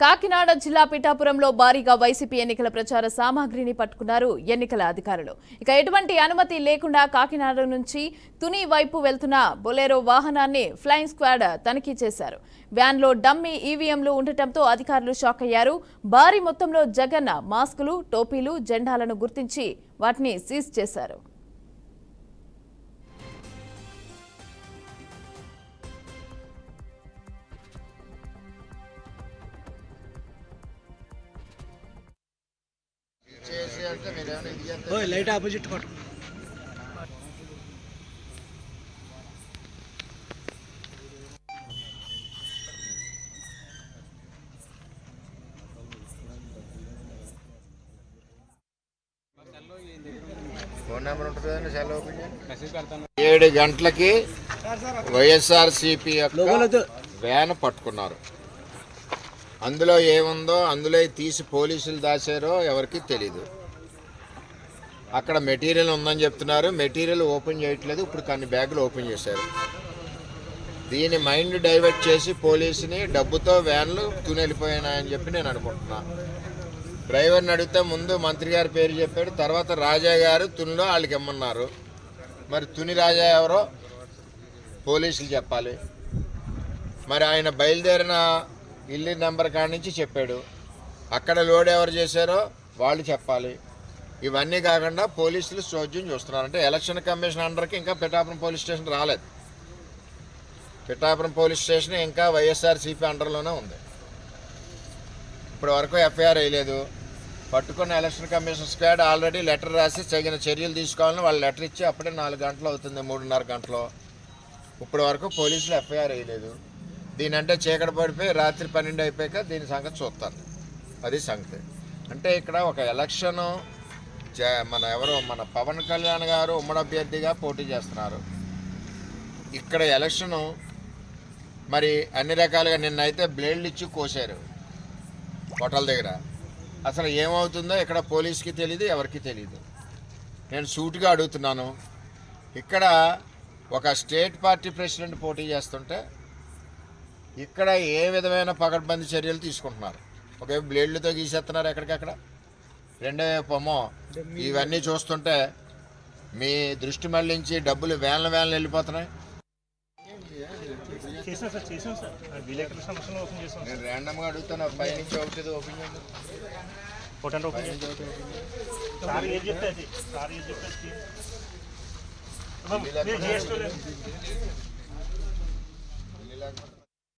కాకినాడ జిల్లా పిఠాపురంలో భారీగా వైసీపీ ఎన్నికల ప్రచార సామాగ్రిని పట్టుకున్నారు ఎన్నికల అధికారులు. ఇక ఎటువంటి అనుమతి లేకుండా కాకినాడ నుంచి తుని వైపు వెళ్తున్న బొలెరో వాహనాన్ని ఫ్లయింగ్ స్క్వాడ్ తనిఖీ చేశారు. వ్యాన్లో డమ్మీ ఈవీఎంలు ఉండటంతో అధికారులు షాక్ అయ్యారు. భారీ మొత్తంలో జగన్ మాస్కులు, టోపీలు, జెండాలను గుర్తించి వాటిని సీజ్ చేశారు. లైట్ ఆపోజిట్ కొట్టు. ఫోన్ నెంబర్ ఉంటుంది కదండి, సెల్ ఓపెన్ చేయండి. 7 గంటలకి వైఎస్ఆర్సీపీ యొక్క వ్యాన్ పట్టుకున్నారు. అందులో ఏముందో అందులో తీసి పోలీసులు దాచారో ఎవరికి తెలీదు. అక్కడ మెటీరియల్ ఉందని చెప్తున్నారు, మెటీరియల్ ఓపెన్ చేయట్లేదు. ఇప్పుడు కొన్ని బ్యాగులు ఓపెన్ చేశారు. దీని మైండ్ డైవర్ట్ చేసి పోలీసుని డబ్బుతో వ్యాన్లు తుని వెళ్ళిపోయినాయని చెప్పి నేను అనుకుంటున్నా. డ్రైవర్ని అడిగితే ముందు మంత్రి గారి పేరు చెప్పాడు, తర్వాత రాజా గారు తునిలో వాళ్ళకి ఇమ్మన్నారు. మరి తుని రాజా ఎవరో పోలీసులు చెప్పాలి. మరి ఆయన బయలుదేరిన ఇల్లు నెంబర్ కాడి నుంచి చెప్పాడు. అక్కడ లోడ్ ఎవరు చేశారో వాళ్ళు చెప్పాలి. ఇవన్నీ కాకుండా పోలీసులు చోద్యం చూస్తున్నారు. అంటే ఎలక్షన్ కమిషన్ అండర్కి ఇంకా పిఠాపురం పోలీస్ స్టేషన్ రాలేదు. పిఠాపురం పోలీస్ స్టేషన్ ఇంకా వైఎస్ఆర్సీపీ అండర్లోనే ఉంది. ఇప్పటి వరకు ఎఫ్ఐఆర్ వేయలేదు. పట్టుకున్న election commission squad already letter రాసి తగిన చర్యలు తీసుకోవాలని వాళ్ళు లెటర్ ఇచ్చి అప్పుడే 4 గంటలు అవుతుంది, 3:30 గంటలు. ఇప్పటి వరకు పోలీసులు ఎఫ్ఐఆర్ వేయలేదు. దీనంటే చీకటి పడిపోయి రాత్రి 12 అయిపోయాక దీని సంగతి చూస్తారు. అది సంగతి. అంటే ఇక్కడ ఒక ఎలక్షను మన పవన్ కళ్యాణ్ గారు ఉమ్మడి అభ్యర్థిగా పోటీ చేస్తున్నారు. ఇక్కడ ఎలక్షను మరి అన్ని రకాలుగా నిన్నైతే బ్లేడ్లు ఇచ్చి కోసారు హోటల్ దగ్గర. అసలు ఏమవుతుందో ఇక్కడ పోలీస్కి తెలియదు, ఎవరికి తెలియదు. నేను సూటిగా అడుగుతున్నాను, ఇక్కడ ఒక స్టేట్ పార్టీ ప్రెసిడెంట్ పోటీ చేస్తుంటే ఇక్కడ ఏ విధమైన పకడ్బందీ చర్యలు తీసుకుంటున్నారు? ఒకే బ్లేడ్లతో గీసేస్తున్నారు ఎక్కడికక్కడ. రెండో వైపేమో ఇవన్నీ చూస్తుంటే మీ దృష్టి మళ్లించి డబ్బులు వ్యాన్లు వెళ్ళిపోతున్నాయి. నేను ర్యాండమ్గా అడుగుతాను, పై నుంచి ఒకటి ఓపెన్ చేయండి. ఓపెన్